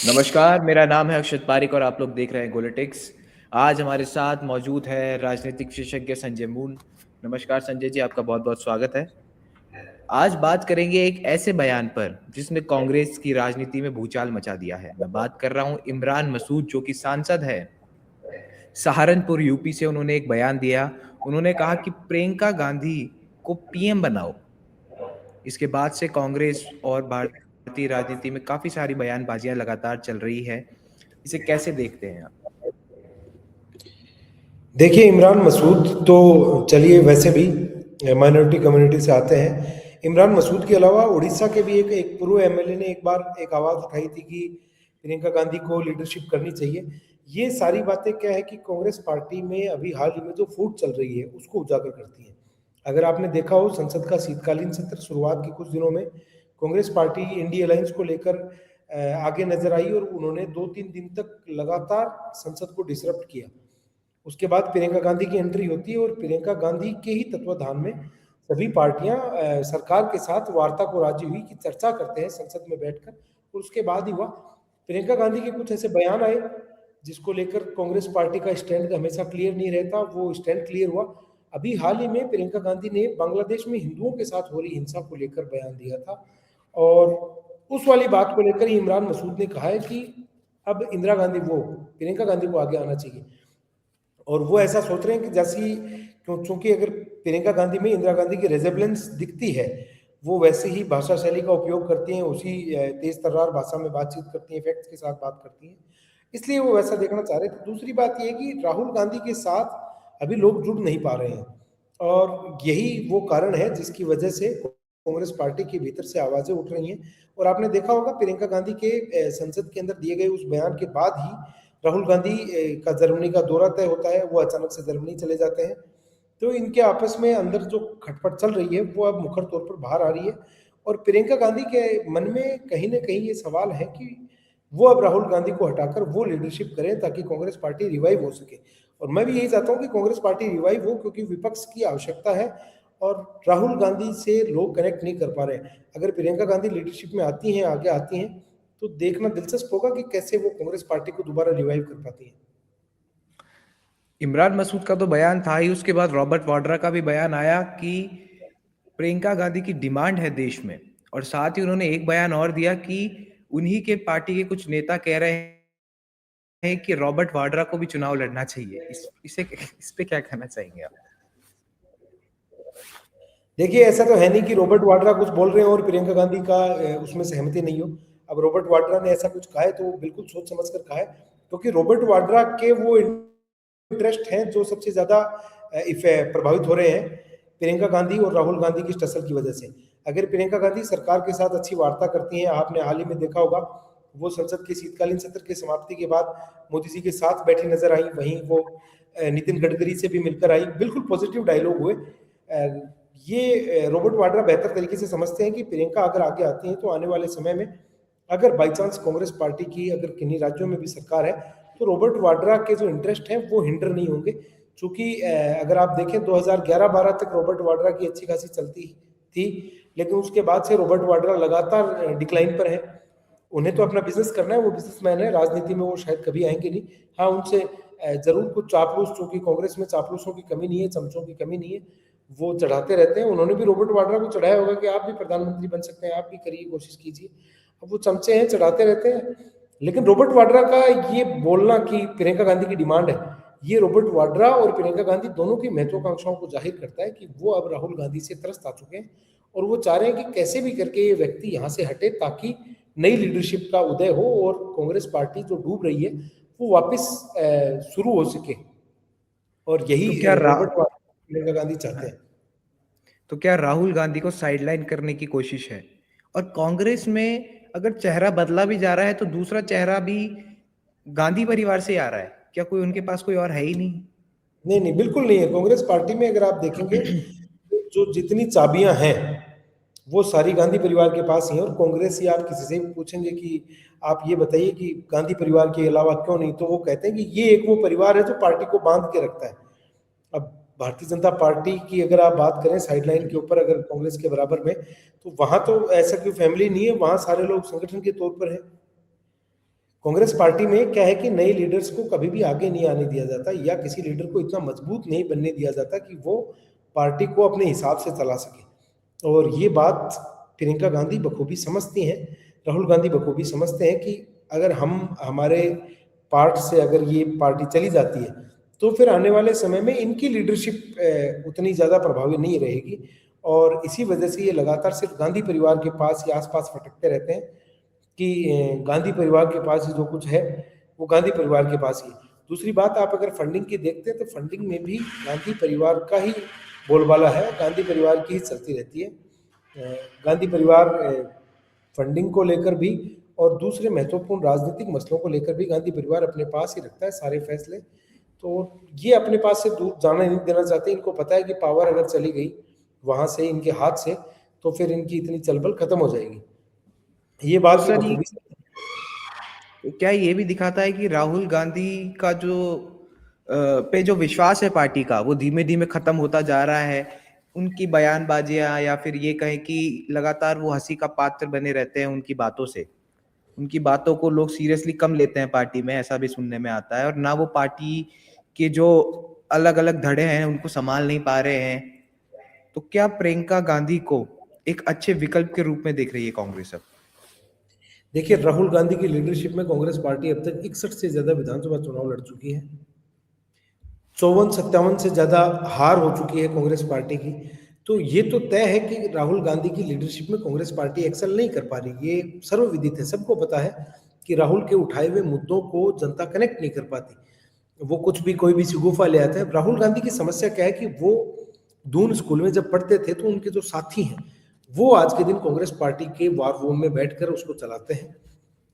नमस्कार, मेरा नाम है अक्षत पारिक और आप लोग देख रहे हैं गोलिटिक्स। आज हमारे साथ मौजूद है राजनीतिक विशेषज्ञ संजय मून। नमस्कार संजय जी, आपका बहुत-बहुत स्वागत है। आज बात करेंगे एक ऐसे बयान पर जिसने कांग्रेस की राजनीति में भूचाल मचा दिया है। मैं बात कर रहा हूँ इमरान मसूद जो कि सांसद है। सहारनपुर यूपी से उन्होंने एक बयान दिया। उन्होंने कहा कि प्रियंका गांधी को पीएम बनाओ। इसके बाद से कांग्रेस और भारतीय राजनीति में काफ़ी सारी बयानबाजियाँ लगातार चल रही है। इसे कैसे देखते हैं आप? देखिए, इमरान मसूद तो चलिए वैसे भी माइनॉरिटी कम्युनिटी से आते हैं। इमरान मसूद के अलावा उड़ीसा के भी एक पूर्व एमएलए ने एक बार एक आवाज़ उठाई थी कि प्रियंका गांधी को लीडरशिप करनी चाहिए। ये सारी बातें क्या है कि कांग्रेस पार्टी में अभी हाल ही में जो फूट चल रही है उसको उजागर करती है। अगर आपने देखा हो संसद का शीतकालीन सत्र शुरुआत के कुछ दिनों में कांग्रेस पार्टी इंडी अलायंस को लेकर आगे नजर आई और उन्होंने 2-3 दिन तक लगातार संसद को डिसरप्ट किया। उसके बाद प्रियंका गांधी की एंट्री होती है और प्रियंका गांधी के ही तत्वाधान में सभी पार्टियां सरकार के साथ वार्ता को राजी हुई कि चर्चा करते हैं संसद में बैठकर। और उसके बाद ही हुआ प्रियंका गांधी के कुछ ऐसे बयान आए जिसको लेकर कांग्रेस पार्टी का स्टैंड हमेशा क्लियर नहीं रहता, वो स्टैंड क्लियर हुआ। अभी हाल ही में प्रियंका गांधी ने बांग्लादेश में हिंदुओं के साथ हो रही हिंसा को लेकर बयान दिया था और उस वाली बात को लेकर इमरान मसूद ने कहा है कि अब इंदिरा गांधी वो प्रियंका गांधी को आगे आना चाहिए। और वो ऐसा सोच रहे हैं कि जैसी क्योंकि अगर प्रियंका गांधी में इंदिरा गांधी की रेजेबलेंस दिखती है, वो वैसे ही भाषा शैली का उपयोग करती हैं, उसी तेज तर्रार भाषा में बातचीत करती हैं, फैक्ट्स के साथ बात करती हैं, इसलिए वो वैसा देखना चाह रहे थे। दूसरी बात ये है कि राहुल गांधी के साथ अभी लोग जुड़ नहीं पा रहे हैं और यही वो कारण है जिसकी वजह से कांग्रेस पार्टी के भीतर से आवाजें उठ रही हैं। और आपने देखा होगा प्रियंका गांधी के संसद के अंदर दिए गए उस बयान के बाद ही राहुल गांधी का जर्मनी का दौरा तय होता है, वो अचानक से जर्मनी चले जाते हैं। तो इनके आपस में अंदर जो खटपट चल रही है वो अब मुखर तौर पर बाहर आ रही है और प्रियंका गांधी के मन में कहीं ना कहीं ये सवाल है कि वो अब राहुल गांधी को हटाकर वो लीडरशिप करें ताकि कांग्रेस पार्टी रिवाइव हो सके। और मैं भी यही चाहता हूँ कि कांग्रेस पार्टी रिवाइव हो, क्योंकि विपक्ष की आवश्यकता है और राहुल गांधी से लोग कनेक्ट नहीं कर पा रहे हैं। अगर प्रियंका गांधी लीडरशिप में आती हैं, आगे आती हैं, तो देखना दिलचस्प होगा कि कैसे वो कांग्रेस पार्टी को दोबारा रिवाइव कर पाती है। इमरान मसूद का तो बयान था ही, उसके बाद रॉबर्ट वाड्रा का भी बयान आया कि प्रियंका गांधी की डिमांड है देश में। और साथ ही उन्होंने एक बयान और दिया कि उन्हीं के पार्टी के कुछ नेता कह रहे हैं कि रॉबर्ट वाड्रा को भी चुनाव लड़ना चाहिए। इस पे क्या कहना चाहेंगे आप? देखिए, ऐसा तो है नहीं कि रॉबर्ट वाड्रा कुछ बोल रहे हैं और प्रियंका गांधी का उसमें सहमति नहीं हो। अब रॉबर्ट वाड्रा ने ऐसा कुछ कहा है तो बिल्कुल सोच समझ कर कहा है, क्योंकि रॉबर्ट वाड्रा के वो इंटरेस्ट हैं जो सबसे ज्यादा प्रभावित हो रहे हैं प्रियंका गांधी और राहुल गांधी की टसल की वजह से। अगर प्रियंका गांधी सरकार के साथ अच्छी वार्ता करती हैं, आपने हाल ही में देखा होगा वो संसद के शीतकालीन सत्र की समाप्ति के बाद मोदी जी के साथ बैठी नजर आई, वहीं वो नितिन गडकरी से भी मिलकर आई, बिल्कुल पॉजिटिव डायलॉग हुए। ये रॉबर्ट वाड्रा बेहतर तरीके से समझते हैं कि प्रियंका अगर आगे आती हैं तो आने वाले समय में अगर बाई चांस कांग्रेस पार्टी की अगर किन्हीं राज्यों में भी सरकार है तो रॉबर्ट वाड्रा के जो इंटरेस्ट हैं वो हिंडर नहीं होंगे। चूंकि अगर आप देखें 2011-12 तक रॉबर्ट वाड्रा की अच्छी खासी चलती थी, लेकिन उसके बाद से रॉबर्ट वाड्रा लगातार डिक्लाइन पर है। उन्हें तो अपना बिजनेस करना है, वो बिजनेसमैन है, राजनीति में वो शायद कभी आएंगे नहीं। हाँ, उनसे जरूर कुछ चापलूस, चूंकि कांग्रेस में चापलूसों की कमी नहीं है, चमचों की कमी नहीं है, वो चढ़ाते रहते हैं। उन्होंने भी रॉबर्ट वाड्रा को चढ़ाया होगा कि आप भी प्रधानमंत्री बन सकते हैं, आप भी करिए, कोशिश कीजिए। अब वो चमचे हैं, चढ़ाते रहते हैं। लेकिन रॉबर्ट वाड्रा का ये बोलना कि प्रियंका गांधी की डिमांड है, ये रॉबर्ट वाड्रा और प्रियंका गांधी दोनों की महत्वाकांक्षाओं को जाहिर करता है कि वो अब राहुल गांधी से त्रस्त आ चुके हैं और वो चाह रहे हैं कि कैसे भी करके ये व्यक्ति यहाँ से हटे ताकि नई लीडरशिप का उदय हो और कांग्रेस पार्टी जो डूब रही है वो वापस शुरू हो सके। और यही तो क्या रा... रॉबर्ट वाड्रा प्रियंका गांधी चाहते हाँ, हैं। तो क्या राहुल गांधी को साइडलाइन करने की कोशिश है? और कांग्रेस में अगर चेहरा बदला भी जा रहा है तो दूसरा चेहरा भी गांधी परिवार से आ रहा है। क्या कोई उनके पास कोई और है ही नहीं? नहीं नहीं, बिल्कुल नहीं है। कांग्रेस पार्टी में अगर आप देखेंगे जो जितनी चाबियां हैं वो सारी गांधी परिवार के पास ही है। और कांग्रेस ही आप किसी से भी पूछेंगे कि आप ये बताइए कि गांधी परिवार के अलावा क्यों नहीं, तो वो कहते हैं कि ये एक वो परिवार है जो पार्टी को बांध के रखता है। अब भारतीय जनता पार्टी की अगर आप बात करें साइडलाइन के ऊपर, अगर कांग्रेस के बराबर में, तो वहां तो ऐसा कोई फैमिली नहीं है, वहां सारे लोग संगठन के तौर पर है। कांग्रेस पार्टी में क्या है कि नए लीडर्स को कभी भी आगे नहीं आने दिया जाता, या किसी लीडर को इतना मजबूत नहीं बनने दिया जाता कि वो पार्टी को अपने हिसाब से चला सके। और ये बात प्रियंका गांधी बखूबी समझती हैं, राहुल गांधी बखूबी समझते हैं कि अगर हम हमारे पार्ट से अगर ये पार्टी चली जाती है तो फिर आने वाले समय में इनकी लीडरशिप उतनी ज़्यादा प्रभावी नहीं रहेगी। और इसी वजह से ये लगातार सिर्फ गांधी परिवार के पास या आसपास भटकते रहते हैं कि गांधी परिवार के पास ही जो कुछ है वो गांधी परिवार के पास ही है। दूसरी बात, आप अगर फंडिंग की देखते हैं तो फंडिंग में भी गांधी परिवार का ही बोलबाला है, गांधी परिवार की ही चलती रहती है। गांधी परिवार फंडिंग को लेकर भी और दूसरे महत्वपूर्ण राजनीतिक मसलों को लेकर भी गांधी परिवार अपने पास ही रखता है सारे फैसले। तो ये अपने पास से दूर जाना नहीं देना चाहते। इनको पता है कि पावर अगर चली गई वहां से इनके हाथ से तो फिर इनकी इतनी चलबल खत्म हो जाएगी। ये तो बात भी सर बखूबी क्या ये भी दिखाता है कि राहुल गांधी का जो पे जो विश्वास है पार्टी का, वो धीमे धीमे खत्म होता जा रहा है। उनकी बयानबाजियां या फिर ये कहें कि लगातार वो हंसी का पात्र बने रहते हैं उनकी बातों से। उनकी बातों को लोग सीरियसली कम लेते हैं पार्टी में, ऐसा भी सुनने में आता है। और ना वो पार्टी के जो अलग अलग धड़े हैं उनको संभाल नहीं पा रहे हैं। तो क्या प्रियंका गांधी को एक अच्छे विकल्प के रूप में देख रही है कांग्रेस अब? देखिए, राहुल गांधी की लीडरशिप में कांग्रेस पार्टी अब तक 61 से ज्यादा विधानसभा चुनाव लड़ चुकी है। 54-57 से ज्यादा हार हो चुकी है कांग्रेस पार्टी की। तो ये तो तय है कि राहुल गांधी की लीडरशिप में कांग्रेस पार्टी एक्सेल नहीं कर पा रही। ये सर्वविदित है, सबको पता है कि राहुल के उठाए हुए मुद्दों को जनता कनेक्ट नहीं कर पाती। वो कुछ भी कोई भी शिगुफा ले आते हैं। राहुल गांधी की समस्या क्या है कि वो दून स्कूल में जब पढ़ते थे तो उनके जो साथी हैं वो आज के दिन कांग्रेस पार्टी के वार रूम में बैठकर उसको चलाते हैं।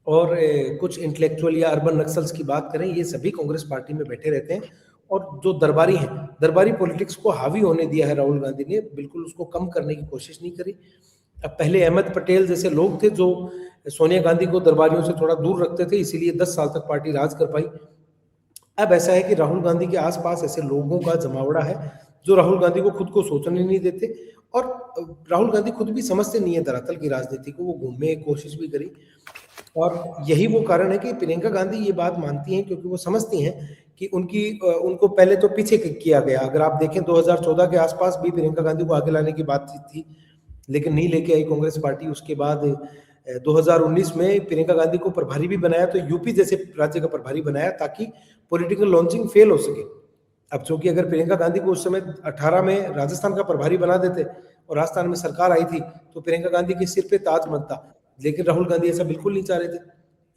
और कुछ इंटेलेक्चुअल या अर्बन नक्सल्स की बात करें, ये सभी कांग्रेस पार्टी में बैठे रहते हैं। और जो दरबारी हैं, दरबारी पॉलिटिक्स को हावी होने दिया है राहुल गांधी ने, बिल्कुल उसको कम करने की कोशिश नहीं करी। अब पहले अहमद पटेल जैसे लोग थे जो सोनिया गांधी को दरबारियों से थोड़ा दूर रखते थे, इसीलिए 10 साल तक पार्टी राज कर पाई। अब ऐसा है कि राहुल गांधी के आसपास ऐसे लोगों का जमावड़ा है जो राहुल गांधी को खुद को सोचने नहीं देते। और राहुल गांधी खुद भी समझते नहीं है धरातल की राजनीति को, वो घूमने की कोशिश भी करी। और यही वो कारण है कि प्रियंका गांधी ये बात मानती हैं, क्योंकि वो समझती हैं कि उनको पहले तो पीछे किया गया। अगर आप देखें 2014 के आसपास भी प्रियंका गांधी को आगे लाने की बात थी, लेकिन नहीं लेके आई कांग्रेस पार्टी। उसके बाद 2019 में प्रियंका गांधी को प्रभारी भी बनाया, तो यूपी जैसे राज्य का प्रभारी बनाया ताकि पॉलिटिकल लॉन्चिंग फेल हो सके। अब चूंकि अगर प्रियंका गांधी को उस समय 18 में राजस्थान का प्रभारी बना देते और राजस्थान में सरकार आई थी तो प्रियंका गांधी के सिर पे ताज बनता, लेकिन राहुल गांधी ऐसा बिल्कुल नहीं चाह रहे थे।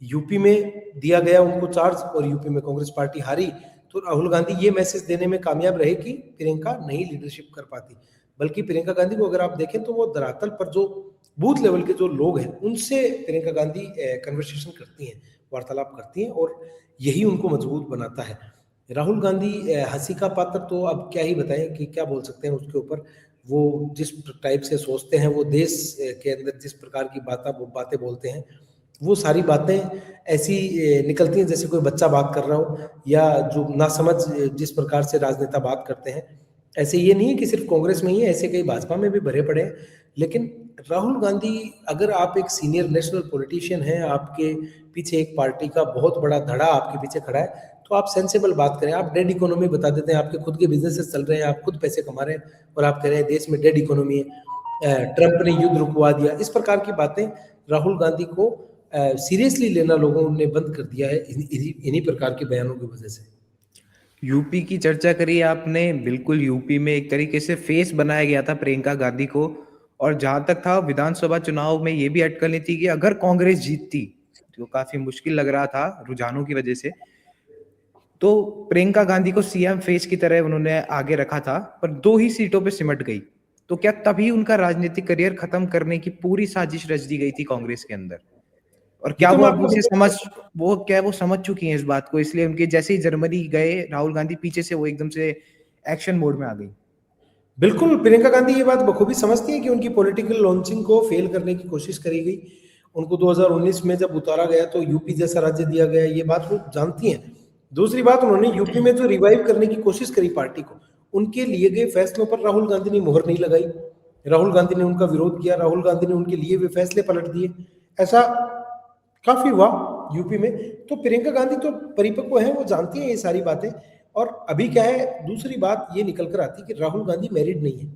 यूपी में दिया गया उनको चार्ज और यूपी में कांग्रेस पार्टी हारी, तो राहुल गांधी ये मैसेज देने में कामयाब रहे कि प्रियंका नहीं लीडरशिप कर पाती। बल्कि प्रियंका गांधी को अगर आप देखें तो वो धरातल पर जो बूथ लेवल के जो लोग हैं उनसे प्रियंका गांधी कन्वर्सेशन करती हैं, वार्तालाप करती हैं, और यही उनको मजबूत बनाता है। राहुल गांधी हंसी का पात्र तो अब क्या ही बताएं कि क्या बोल सकते हैं उसके ऊपर। वो जिस टाइप से सोचते हैं, वो देश के अंदर जिस प्रकार की बातें बोलते हैं, वो सारी बातें ऐसी निकलती हैं जैसे कोई बच्चा बात कर रहा हो, या जो नासमझ जिस प्रकार से राजनेता बात करते हैं। ऐसे ये नहीं है कि सिर्फ कांग्रेस में ही है, ऐसे कई भाजपा में भी भरे पड़े हैं। लेकिन राहुल गांधी, अगर आप एक सीनियर नेशनल पॉलिटिशियन हैं, आपके पीछे एक पार्टी का बहुत बड़ा धड़ा आपके पीछे खड़ा है, तो आप सेंसेबल बात करें। आप डेड इकोनॉमी बता देते हैं, आपके खुद के बिजनेसेस चल रहे हैं, आप खुद पैसे कमा रहे हैं और आप कह रहे हैं देश में डेड इकोनॉमी है, ट्रंप ने युद्ध रुकवा दिया। इस प्रकार की बातें राहुल गांधी को सीरियसली लेना लोगों ने बंद कर दिया है इन्हीं प्रकार के बयानों की वजह से। यूपी की चर्चा करी आपने, बिल्कुल यूपी में एक तरीके से फेस बनाया गया था प्रियंका गांधी को। और जहां तक था विधानसभा चुनाव में ये भी अटकल नहीं थी कि अगर कांग्रेस जीतती, जो काफी मुश्किल लग रहा था रुझानों की वजह से, तो प्रियंका गांधी को सीएम फेस की तरह उन्होंने आगे रखा था, पर 2 ही सीटों पे सिमट गई। तो क्या तभी उनका राजनीतिक करियर खत्म करने की पूरी साजिश रच दी गई थी कांग्रेस के अंदर? और ये क्या तो वो मैं अब आपको उसे समझ वो समझ चुकी हैं इस बात को, इसलिए उनके जैसे ही जर्मनी गए राहुल गांधी, पीछे से वो एकदम से एक्शन मोड में आ गई? बिल्कुल, प्रियंका गांधी ये बात बखूबी समझती है कि उनकी पॉलिटिकल लॉन्चिंग को फेल करने की कोशिश करी गई। उनको 2019 में जब उतारा गया तो यूपी जैसा राज्य दिया गया, ये बात वो जानती हैं। दूसरी बात, उन्होंने यूपी में जो रिवाइव करने की कोशिश करी पार्टी को, उनके लिए गए फैसलों पर राहुल गांधी ने मुहर नहीं लगाई। राहुल गांधी ने उनका विरोध किया, राहुल गांधी ने उनके लिए हुए फैसले पलट दिए। ऐसा काफी हुआ। यूपी में। तो प्रियंका गांधी तो परिपक्व हैं, वो जानती हैं ये सारी बातें। और अभी क्या है, दूसरी बात ये निकल कर आती है कि राहुल गांधी मैरिड नहीं है,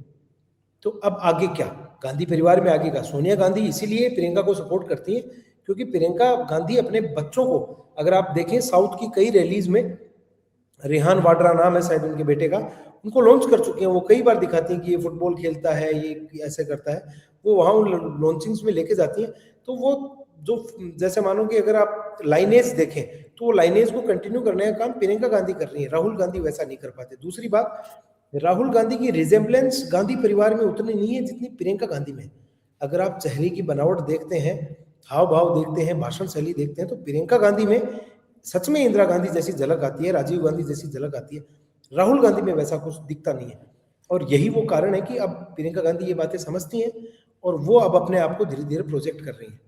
तो अब आगे क्या, गांधी परिवार में आगे का। सोनिया गांधी इसीलिए प्रियंका को सपोर्ट करती है क्योंकि प्रियंका गांधी अपने बच्चों को, अगर आप देखें साउथ की कई रैलीज में, रेहान वाड्रा नाम है शायद उनके बेटे का, उनको लॉन्च कर चुके हैं। वो कई बार दिखाती हैं कि ये फुटबॉल खेलता है, ये ऐसे करता है, वो वहाँ उन लॉन्चिंग्स में लेके जाती हैं। तो वो जो, जैसे मानो कि अगर आप लाइनेज देखें तो वो लाइनेज को कंटिन्यू करने का काम प्रियंका गांधी कर रही है, राहुल गांधी वैसा नहीं कर पाते। दूसरी बात, राहुल गांधी की रिजेम्बलेंस गांधी परिवार में उतनी नहीं है जितनी प्रियंका गांधी में। अगर आप चेहरे की बनावट देखते हैं, हाव भाव देखते हैं, भाषण शैली देखते हैं, तो प्रियंका गांधी में सच में इंदिरा गांधी जैसी झलक आती है, राजीव गांधी जैसी झलक आती है। राहुल गांधी में वैसा कुछ दिखता नहीं है। और यही वो कारण है कि अब प्रियंका गांधी ये बातें समझती हैं और वो अब अपने आप को धीरे धीरे प्रोजेक्ट कर रही हैं।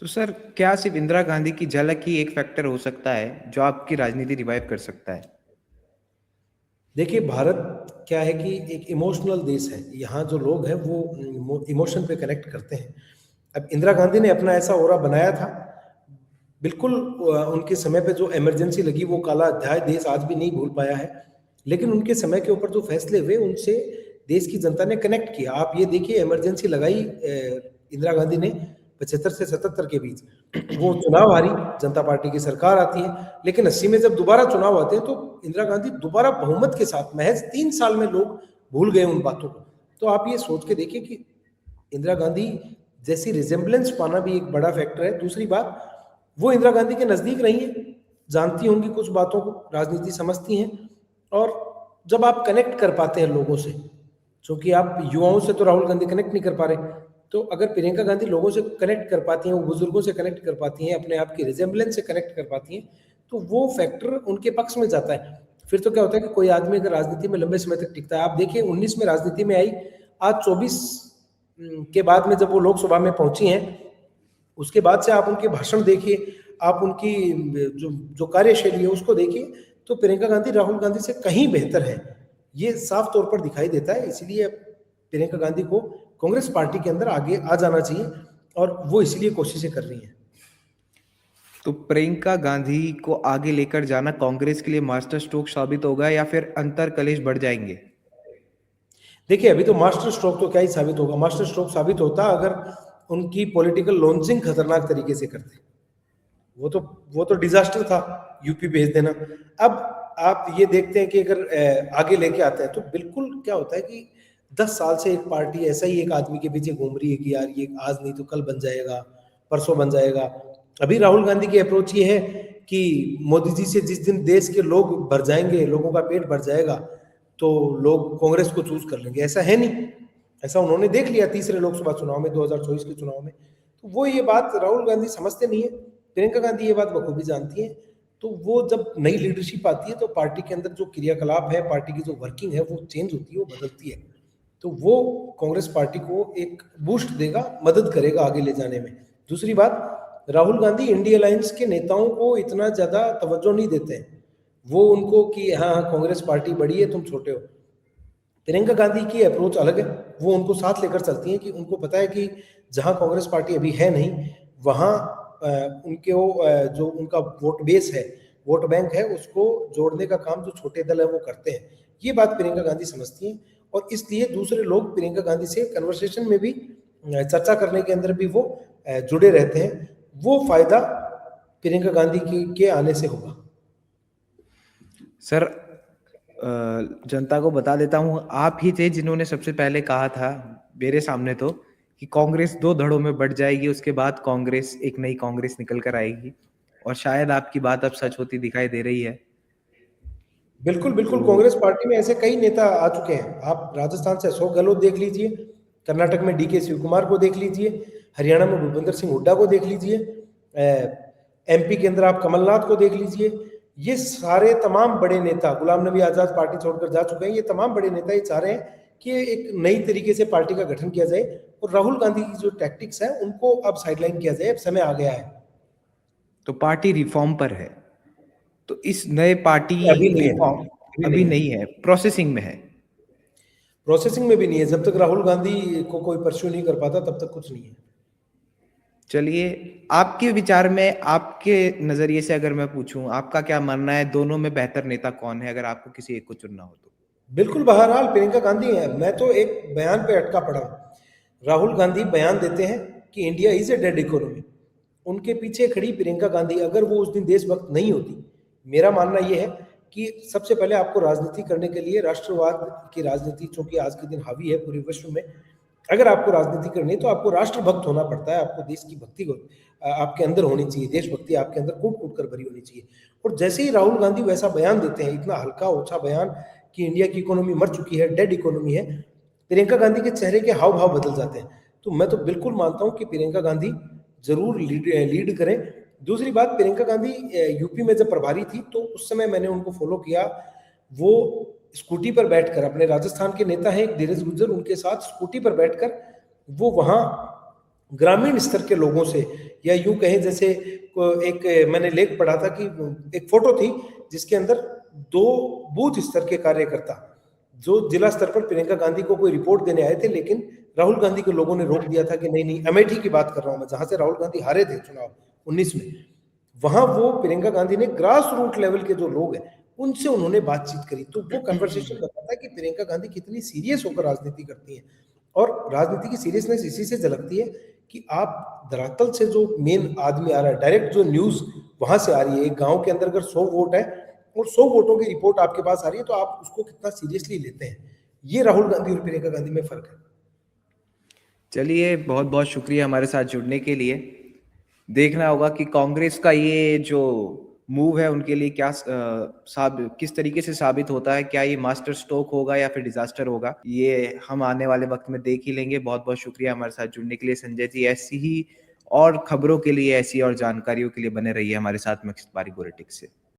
तो सर, क्या सिर्फ इंदिरा गांधी की झलक ही एक फैक्टर हो सकता है जो आपकी राजनीति रिवाइव कर सकता है? देखिए, भारत क्या है कि एक इमोशनल देश है। यहाँ जो लोग हैं वो इमोशन पे कनेक्ट करते हैं। अब इंदिरा गांधी ने अपना ऐसा ओरा बनाया था, बिल्कुल उनके समय पे जो इमरजेंसी लगी वो काला अध्याय देश आज भी नहीं भूल पाया है। लेकिन उनके समय के ऊपर जो फैसले हुए उनसे देश की जनता ने कनेक्ट किया। आप ये देखिए, इमरजेंसी लगाई इंदिरा गांधी ने 75 से 77 के बीच, वो चुनाव हारी, जनता पार्टी की सरकार आती है। लेकिन 80 में जब दोबारा चुनाव आते हैं तो इंदिरा गांधी दोबारा बहुमत के साथ, महज 3 साल में लोग भूल गए उन बातों को। तो आप ये सोच के देखिए कि इंदिरा गांधी जैसी रिजेम्बलेंस पाना भी एक बड़ा फैक्टर है। दूसरी बात, वो इंदिरा गांधी के नजदीक रही है, जानती होंगी कुछ बातों को, राजनीति समझती हैं। और जब आप कनेक्ट कर पाते हैं लोगों से, क्योंकि आप युवाओं से तो राहुल गांधी कनेक्ट नहीं कर पा रहे, तो अगर प्रियंका गांधी लोगों से कनेक्ट कर पाती हैं, वो बुजुर्गों से कनेक्ट कर पाती हैं, अपने आप की रिजेम्बलेंस से कनेक्ट कर पाती हैं, तो वो फैक्टर उनके पक्ष में जाता है। फिर तो क्या होता है कि कोई आदमी अगर राजनीति में लंबे समय तक टिकता है, आप देखिए 19 में राजनीति में आई, आज 24 के बाद में जब वो लोकसभा में पहुंची हैं, उसके बाद से आप उनके भाषण देखिए, आप उनकी जो कार्यशैली है उसको देखिए, तो प्रियंका गांधी राहुल गांधी से कहीं बेहतर है, ये साफ तौर पर दिखाई देता है। इसलिए प्रियंका गांधी को कांग्रेस पार्टी के अंदर आगे आ जाना चाहिए और वो इसलिए कोशिशें कर रही हैं। तो प्रियंका गांधी को आगे लेकर जाना कांग्रेस के लिए मास्टर स्ट्रोक साबित होगा या फिर अंतर कलेश बढ़ जाएंगे? देखिए, अभी तो मास्टर स्ट्रोक तो क्या ही साबित होगा, मास्टर स्ट्रोक साबित होता अगर उनकी पॉलिटिकल लॉन्चिंग खतरनाक तरीके से करते। वो तो डिजास्टर था, यूपी भेज देना। अब आप ये देखते हैं कि अगर आगे लेके आते हैं तो बिल्कुल क्या होता है कि 10 साल से एक पार्टी ऐसा ही एक आदमी के पीछे घूम रही है कि यार ये आज नहीं तो कल बन जाएगा, परसों बन जाएगा। अभी राहुल गांधी की अप्रोच ये है कि मोदी जी से जिस दिन देश के लोग भर जाएंगे, लोगों का पेट भर जाएगा, तो लोग कांग्रेस को चूज कर लेंगे। ऐसा है नहीं, ऐसा उन्होंने देख लिया तीसरे लोकसभा चुनाव में, 2024 के चुनाव में। तो वो ये बात राहुल गांधी समझते नहीं है, प्रियंका गांधी ये बात बखूबी जानती है। तो वो जब नई लीडरशिप आती है तो पार्टी के अंदर जो क्रियाकलाप है, पार्टी की जो वर्किंग है वो चेंज होती है, वो बदलती है। तो वो कांग्रेस पार्टी को एक बूस्ट देगा, मदद करेगा आगे ले जाने में। दूसरी बात, राहुल गांधी इंडिया अलायंस के नेताओं को इतना ज्यादा तवज्जो नहीं देते हैं, वो उनको कि हाँ कांग्रेस पार्टी बड़ी है, तुम छोटे हो। प्रियंका गांधी की अप्रोच अलग है, वो उनको साथ लेकर चलती है कि उनको पता है कि जहां कांग्रेस पार्टी अभी है नहीं, वहां उनके जो उनका वोट बेस है, वोट बैंक है, उसको जोड़ने का काम जो छोटे दल है वो करते हैं। ये बात प्रियंका गांधी समझती हैं और इसलिए दूसरे लोग प्रियंका गांधी से कन्वर्सेशन में भी, चर्चा करने के अंदर भी वो जुड़े रहते हैं। वो फायदा प्रियंका गांधी के आने से होगा। सर, जनता को बता देता हूं, आप ही थे जिन्होंने सबसे पहले कहा था मेरे सामने तो कि कांग्रेस 2 धड़ों में बढ़ जाएगी, उसके बाद कांग्रेस, एक नई कांग्रेस निकल कर आएगी। और शायद आपकी बात अब सच होती दिखाई दे रही है। बिल्कुल बिल्कुल, तो कांग्रेस पार्टी में ऐसे कई नेता आ चुके हैं। आप राजस्थान से अशोक गहलोत देख लीजिए, कर्नाटक में डीके शिव कुमार को देख लीजिए, हरियाणा में भूपेंद्र सिंह हुड्डा को देख लीजिए, एमपी के अंदर आप कमलनाथ को देख लीजिए। ये सारे तमाम बड़े नेता, गुलाम नबी आजाद पार्टी छोड़कर जा चुके हैं। ये तमाम बड़े नेता ये चाह रहे हैं कि एक नई तरीके से पार्टी का गठन किया जाए और राहुल गांधी की जो टैक्टिक्स है उनको अब साइडलाइन किया जाए। अब समय आ गया है। तो पार्टी रिफॉर्म पर है, तो इस नए पार्टी अभी नहीं है, रिफॉर्म अभी नहीं है, प्रोसेसिंग में है। प्रोसेसिंग में भी नहीं है। जब तक राहुल गांधी को कोई परस्यू नहीं कर पाता तब तक कुछ नहीं है। चलिए, आपके विचार में, आपके नज़रिए से अगर मैं पूछूँ, आपका क्या मानना है, दोनों में बेहतर नेता कौन है, अगर आपको किसी एक को चुनना हो तो? बिल्कुल, बहरहाल प्रियंका गांधी है। मैं तो एक बयान पे अटका पड़ा हूँ। राहुल गांधी बयान देते हैं कि India is a dead economy. उनके पीछे खड़ी प्रियंका गांधी, अगर वो उस दिन देशभक्त नहीं होती, मेरा मानना ये है कि सबसे पहले आपको राजनीति करने के लिए राष्ट्रवाद की राजनीति, चूंकि आज के दिन हावी है पूरे विश्व में, अगर आपको राजनीति करनी है तो आपको राष्ट्रभक्त होना पड़ता है। आपको देश की भक्ति आपके अंदर होनी चाहिए, देशभक्ति आपके अंदर कूट कूट कर भरी होनी चाहिए। और जैसे ही राहुल गांधी वैसा बयान देते हैं, इतना हल्का ओछा बयान कि इंडिया की इकोनॉमी मर चुकी है, डेड इकोनॉमी है, प्रियंका गांधी के चेहरे के हाव भाव बदल जाते हैं। तो मैं तो बिल्कुल मानता हूं कि प्रियंका गांधी जरूर लीड करें। दूसरी बात, प्रियंका गांधी यूपी में जब प्रभारी थी तो उस समय मैंने उनको फॉलो किया। वो स्कूटी पर बैठकर, अपने राजस्थान के नेता हैं एक धीरज गुज्जर, उनके साथ स्कूटी पर बैठकर वो वहां ग्रामीण स्तर के लोगों से, या यूं कहें जैसे एक मैंने लेख पढ़ा था कि एक फोटो थी जिसके अंदर 2 बूथ स्तर के कार्यकर्ता जो जिला स्तर पर प्रियंका गांधी को कोई रिपोर्ट देने आए थे, लेकिन राहुल गांधी को लोगों ने रोक दिया था कि नहीं नहीं, अमेठी की बात कर रहा हूं मैं, जहां से राहुल गांधी हारे थे चुनाव 19 में। वहां वो प्रियंका गांधी ने ग्रास रूट लेवल के जो लोग हैं उनसे उन्होंने बातचीत करी। तो वो कन्वर्सेशन बताता है कि प्रियंका गांधी कितनी सीरियस होकर राजनीति करती हैं। और राजनीति की सीरियसनेस इसी से झलकती है कि आप धरातल से जो मेन आदमी आ रहा है, डायरेक्ट जो न्यूज वहां से आ रही है। एक गांव के अंदर अगर 100 वोट है और 100 वोटों की रिपोर्ट आपके पास आ रही है, तो आप उसको कितना सीरियसली लेते हैं। ये राहुल गांधी और प्रियंका गांधी में फर्क है। चलिए, बहुत-बहुत शुक्रिया हमारे साथ जुड़ने के लिए। देखना होगा कि कांग्रेस का ये जो मूव है उनके लिए क्या किस तरीके से साबित होता है, क्या ये मास्टर स्ट्रोक होगा या फिर डिजास्टर होगा, ये हम आने वाले वक्त में देख ही लेंगे। बहुत-बहुत शुक्रिया हमारे साथ जुड़ने के लिए संजय जी। ऐसी ही और खबरों के लिए, ऐसी और जानकारियों के लिए बने रहिए हमारे साथ मक्सद बारी पॉलिटिक्स से।